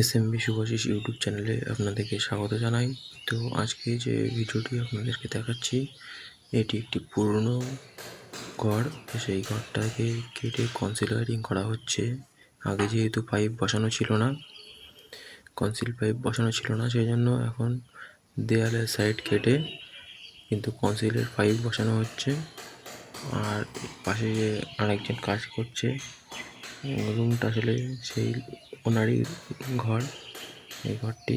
SMB Shubhashis YouTube চ্যানেলে আপনাদেরকে স্বাগত জানাই। তো আজকে যে ভিডিওটি আপনাদেরকে দেখাচ্ছি, এটি একটি পুরনো ঘর। সেই ঘরটাকে কেটে কনসিল ওয়্যারিং করা হচ্ছে। আগে যেহেতু পাইপ বসানো ছিল না, কনসিল পাইপ বসানো ছিল না, সেই জন্য এখন দেয়ালের সাইড কেটে কিন্তু কনসিলের পাইপ বসানো হচ্ছে। আর পাশে যে আরেকজন কাজ করছে, রুমটা আসলে সেই ওনারই ঘর। এই ঘরটি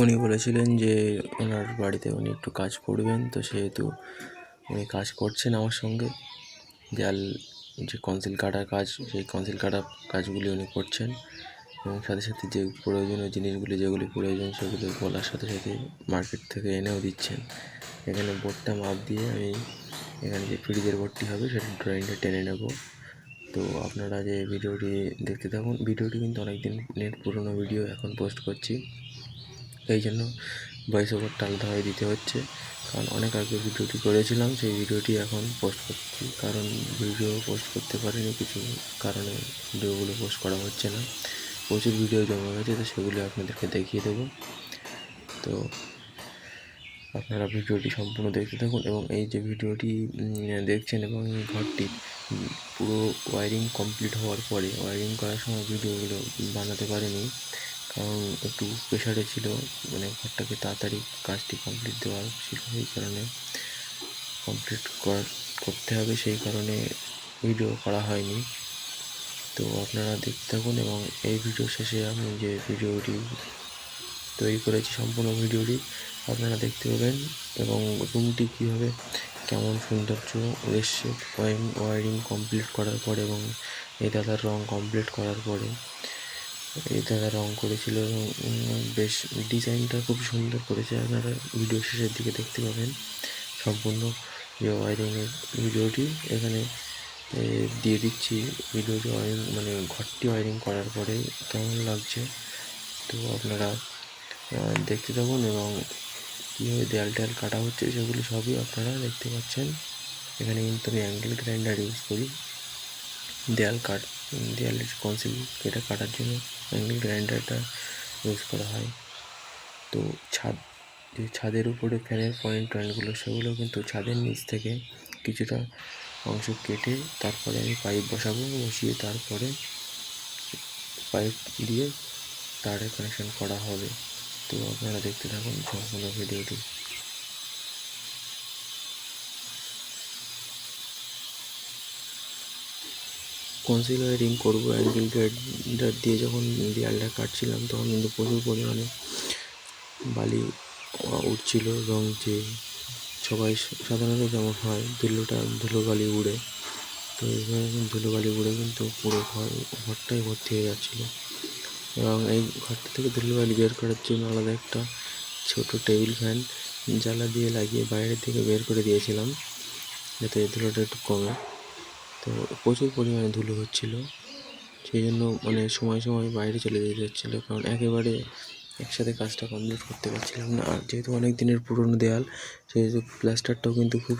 উনি বলেছিলেন যে ওনার বাড়িতে উনি একটু কাজ করবেন, তো সেহেতু উনি কাজ করছেন আমার সঙ্গে। দেয়াল যে কনসিল কাটার কাজ, সেই কনসিল কাটার কাজগুলি উনি করছেন এবং সাথে সাথে যে প্রয়োজনীয় জিনিসগুলি যেগুলি প্রয়োজন সেগুলি বলার সাথে সাথে মার্কেট থেকে এনেও দিচ্ছেন। এখানে বোর্ডটা মাপ দিয়ে আমি এখানে যে ফ্রিজের বোর্ডটি হবে সেটা ড্রয়িংটা টেনে নেব। তো আপনারা যে ভিডিওটি দেখতে থাকুন। ভিডিওটি কিন্তু অনেকদিন পুরনো ভিডিও এখন পোস্ট করছি, এই জন্য ভয়েস ওভারটা আলাদাভাবে দিতে হচ্ছে, কারণ অনেক আগে ভিডিওটি করেছিলাম। সেই ভিডিওটি এখন পোস্ট করছি, কারণ ভিডিও পোস্ট করতে পারিনি কিছু কারণে ভিডিওগুলো পোস্ট করা হচ্ছে না। প্রচুর ভিডিও জমা গেছে, তো সেগুলো আপনাদেরকে দেখিয়ে দেবো। তো আপনারা ভিডিওটি সম্পূর্ণ দেখতে থাকুন এবং এই যে ভিডিওটি দেখছেন এবং এই ঘরটি পুরো ওয়্যারিং কমপ্লিট হওয়ার পরে, ওয়্যারিং করার সময় ভিডিওগুলো বানাতে পারিনি, কারণ একটু প্রেশারে ছিল, মানে ঘরটাকে তাড়াতাড়ি কাজটি কমপ্লিট দেওয়ার ছিল, সেই কারণে কমপ্লিট করতে হবে, সেই কারণে ভিডিও করা হয়নি। তো আপনারা দেখতে থাকুন এবং এই ভিডিও শেষে আমি যে ভিডিওটি তৈরি করেছি সম্পূর্ণ ভিডিওটি আপনারা দেখতে পাবেন এবং রুমটি কীভাবে কেমন সৌন্দর্য এসছে ওয়্যারিং কমপ্লিট করার পরে এবং এই দাদার রং কমপ্লিট করার পরে। এই দাদা রং করেছিল এবং বেশ ডিজাইনটা খুব সুন্দর করেছে। আপনারা ভিডিও শেষের দিকে দেখতে পাবেন সম্পূর্ণ যে ওয়্যারিংয়ের ভিডিওটি এখানে দিয়ে দিচ্ছি। ভিডিওটি ওয়্যারিং মানে ঘরটি ওয়্যারিং করার পরে কেমন লাগছে, তো আপনারা দেখতে থাকুন এবং কীভাবে দেয়াল টেয়াল কাটা হচ্ছে সেগুলি সবই আপনারা দেখতে পাচ্ছেন। এখানে কিন্তু আমি অ্যাঙ্গেল গ্রাইন্ডার ইউজ করি। দেয়ালের কনসিল কেটে কাটার জন্য অ্যাঙ্গেল গ্রাইন্ডারটা ইউজ করা হয়। তো ছাদের উপরে ফ্যানের পয়েন্টগুলো সেগুলো কিন্তু ছাদের নিচ থেকে কিছুটা অংশ কেটে তারপরে আমি পাইপ বসিয়ে তারপরে পাইপ দিয়ে তারের কানেকশন করা হবে। তো আপনারা দেখতে থাকুন সম্পূর্ণ ভিডিওটি। কনসিল ওয়্যারিং করবো অ্যাঙ্গেল গ্রাইন্ডার দিয়ে যখন দেয়ালটা কাটছিলাম তখন কিন্তু প্রচুর পরিমাণে বালি উঠছিল এবং যে সবাই সাধারণত যেমন হয় ধুলো বালি উড়ে, তো এইভাবে ধুলো বালি উড়ে কিন্তু পুরো ঘরটাই ভর্তি হয়ে যাচ্ছিলো এবং এই ঘরটা থেকে ধুলো বালি বের করার জন্য আলাদা একটা ছোট টেবিল ফ্যান জ্বালা দিয়ে লাগিয়ে বাইরের দিকে বের করে দিয়েছিলাম যাতে ধুলোটা একটু কমে। তো প্রচুর পরিমাণে ধুলো হচ্ছিলো, সেই জন্য মানে সময় সময় বাইরে চলে যেতে হচ্ছিলো, কারণ একেবারে একসাথে কাজটা কমপ্লিট করতে পারছিলাম না। আর যেহেতু অনেক দিনের পুরনো দেয়াল, সেহেতু প্লাস্টারটাও কিন্তু খুব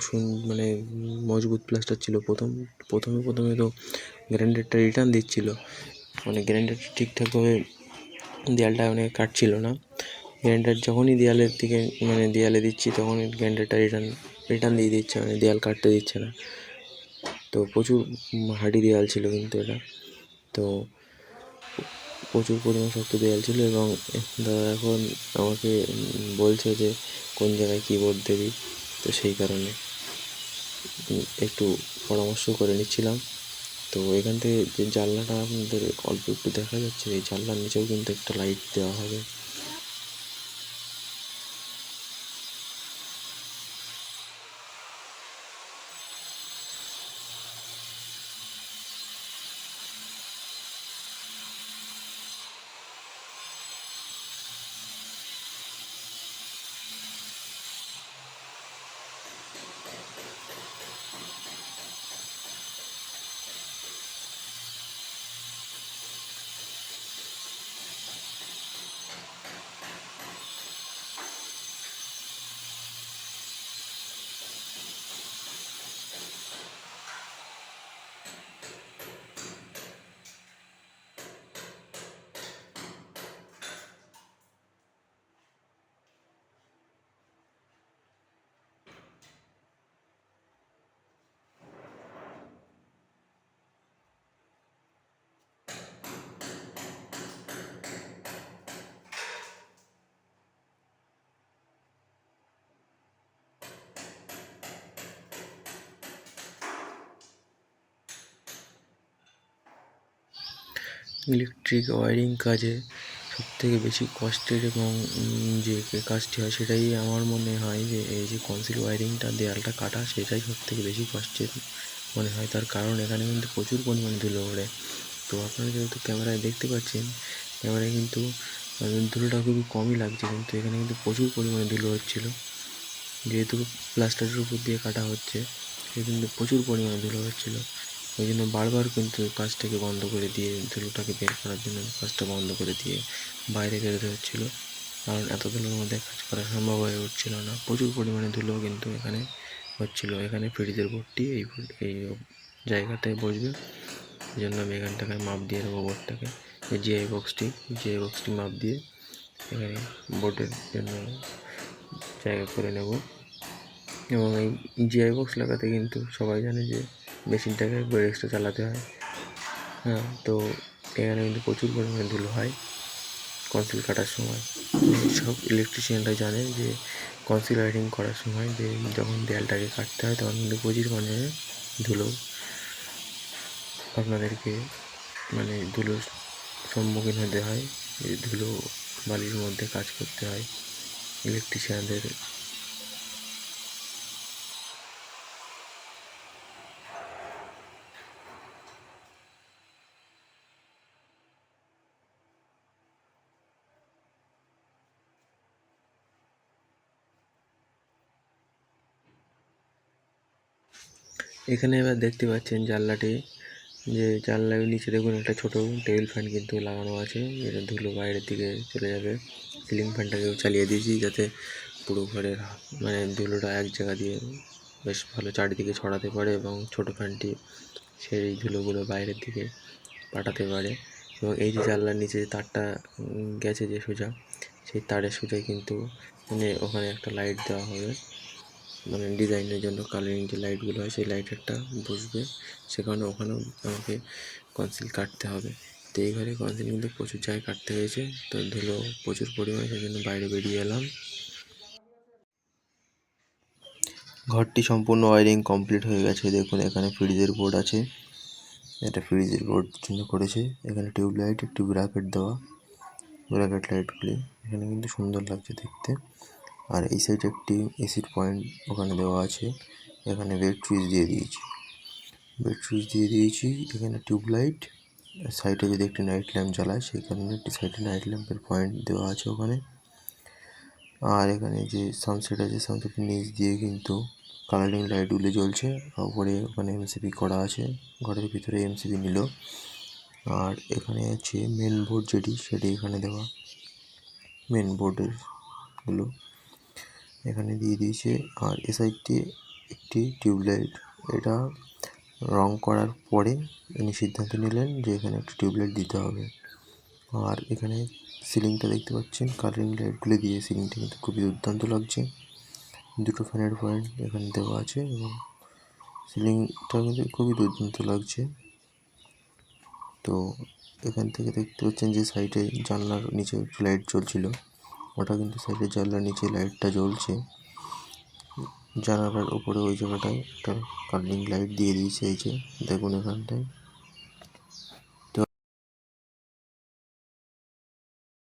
মানে মজবুত প্লাস্টার ছিল। প্রথমে তো গ্রাইন্ডারটা রিটার্ন দিচ্ছিলো, মানে গ্রাইন্ডারটা ঠিকঠাকভাবে দেয়ালটা মানে কাটছিল না। গ্রাইন্ডার যখনই দেয়ালের দিকে মানে দেয়ালে দিচ্ছি তখনই গ্রাইন্ডারটা রিটার্ন দিয়ে দিচ্ছে, মানে দেয়াল কাটতে দিচ্ছে না। তো প্রচুর হার্ডি দেয়াল ছিল কিন্তু এটা, তো প্রচুর পরিমাণ শক্ত দেয়াল ছিল এবং দাদা এখন আমাকে বলছে যে কোন জায়গায় কিবোর্ড দেবি, তো সেই কারণে একটু পরামর্শ করে নিচ্ছিলাম। তো এখান থেকে যে জানলাটা আপনাদের অল্প একটু দেখা যাচ্ছে, এই জানলার নিচেও কিন্তু একটা লাইট দেওয়া হবে। ইলেকট্রিক ওয়্যারিং কাজে সবথেকে বেশি কষ্টের এবং যে কাজটি হয় সেটাই আমার মনে হয় যে এই যে কনসিল ওয়্যারিংটা দেয়ালটা কাটা সেটাই সবথেকে বেশি কষ্টের মনে হয়। তার কারণ এখানে কিন্তু প্রচুর পরিমাণে ধুলো ওড়ে। তো আপনারা যেহেতু ক্যামেরায় দেখতে পাচ্ছেন, ক্যামেরায় কিন্তু ধুলোটা খুবই কমই লাগছে, কিন্তু এখানে কিন্তু প্রচুর পরিমাণে ধুলো হচ্ছিলো। যেহেতু প্লাস্টারের উপর দিয়ে কাটা হচ্ছে, সে কিন্তু প্রচুর পরিমাণে ধুলো হচ্ছিলো। ওই জন্য বারবার কিন্তু কাজটাকে বন্ধ করে দিয়ে ধুলোটাকে বের করার জন্য কাজটা বন্ধ করে দিয়ে বাইরে বেরোতে হচ্ছিলো, কারণ এত ধুলোর মধ্যে কাজ করা সম্ভব হয়ে উঠছিল না। প্রচুর পরিমাণে ধুলো কিন্তু এখানে হচ্ছিলো। এখানে ফ্রিজের বোর্ডটি এই জায়গাটায় বসবে, এই জন্য আমি এখান থেকে মাপ দিয়ে নেবো বোর্ডটাকে। এই জিআই বক্সটি মাপ দিয়ে এখানে বোর্ডের জন্য জায়গা করে নেব। এবং এই জিআই বক্স লাগাতে কিন্তু সবাই জানে যে মেশিনটাকে একবার এক্সট্রা চালাতে হয়। হ্যাঁ, তো এখানে কিন্তু প্রচুর পরিমাণে ধুলো হয় কনসিল কাটার সময়। সব ইলেকট্রিশিয়ানরাই জানে যে কনসিল ওয়্যারিং করার সময় যে যখন দেয়ালটাকে কাটতে হয় তখন কিন্তু প্রচুর পরিমাণে ধুলো আপনাদেরকে ধুলোর সম্মুখীন হতে হয়। এই ধুলো বালির মধ্যে কাজ করতে হয় ইলেকট্রিশিয়ানদের। এখানে এবার দেখতে পাচ্ছেন জানলাটি, যে জানলার নিচে দেখুন একটা ছোটো টেবিল ফ্যান কিন্তু লাগানো আছে, যেটা ধুলো বাইরের দিকে চলে যাবে। সিলিং ফ্যানটাকেও চালিয়ে দিয়েছি যাতে পুরো ঘরের ধুলোটা এক জায়গা দিয়ে বেশ ভালো চারিদিকে ছড়াতে পারে এবং ছোটো ফ্যানটি সেই ধুলোগুলো বাইরের দিকে পাঠাতে পারে। এবং এই যে জানলার নিচে যে তারটা গেছে যে সোজা, সেই তারের সোজাই কিন্তু ওখানে একটা লাইট দেওয়া হবে, ডিজাইনের জন্য কালারিং যে লাইটগুলো হয় সেই লাইটারটা বসবে, সে কারণে ওখানেও আমাকে কনসিল কাটতে হবে। তো এই ঘরে কনসিল কিন্তু প্রচুর জায়গায় কাটতে হয়েছে, তো ধুলো প্রচুর পরিমাণে, সেই জন্য বাইরে বেরিয়ে এলাম। ঘরটি সম্পূর্ণ ওয়্যারিং কমপ্লিট হয়ে গেছে। দেখুন এখানে ফ্রিজের বোর্ড আছে, এটা ফ্রিজের বোর্ড জন্য করেছে। এখানে টিউবলাইট, একটু ব্র্যাকেট দেওয়া, ব্র্যাকেট লাইটগুলি এখানে কিন্তু সুন্দর লাগছে দেখতে। আর এই সাইডে একটি এসির পয়েন্ট ওখানে দেওয়া আছে। এখানে বেড সুইচ দিয়ে দিয়েছি। এখানে টিউবলাইট, সাইডে যদি একটি নাইট ল্যাম্প জ্বালায় সেই কারণে একটি সাইডে নাইট ল্যাম্পের পয়েন্ট দেওয়া আছে ওখানে। আর এখানে যে সানসেট আছে, সানসেটের নিচ দিয়ে কিন্তু কালারিং লাইটগুলি জ্বলছে। ওপরে ওখানে এমসিবি করা আছে, ঘরের ভিতরে এমসিবি নিল। আর এখানে আছে মেন বোর্ড, সেটি এখানে দেওয়া, মেন বোর্ডেরগুলো এখানে দিয়ে দিয়েছে। আর এ সাইডটি একটি টিউবলাইট, এটা রং করার পরে ইনি সিদ্ধান্ত নিলেন যে এখানে একটা টিউবলাইট দিতে হবে। আর এখানে সিলিংটা দেখতে পাচ্ছেন, কালারিং লাইটগুলো দিয়ে সিলিংটা কিন্তু খুবই দুর্দান্ত লাগছে। দুটো ফ্যানের পয়েন্ট এখানে দেওয়া আছে এবং সিলিংটা কিন্তু খুবই দুর্দান্ত লাগছে। তো এখান থেকে দেখতে পাচ্ছেন যে সাইডে জানলার নিচে একটু লাইট জ্বলছিল, ওটা কিন্তু সাইডে জানলার নিচে লাইটটা জ্বলছে। জানালার উপরে ওই জায়গাটায় একটা কালারিং লাইট দিয়ে দিয়েছে, এই যে দেখুন এখানটায়।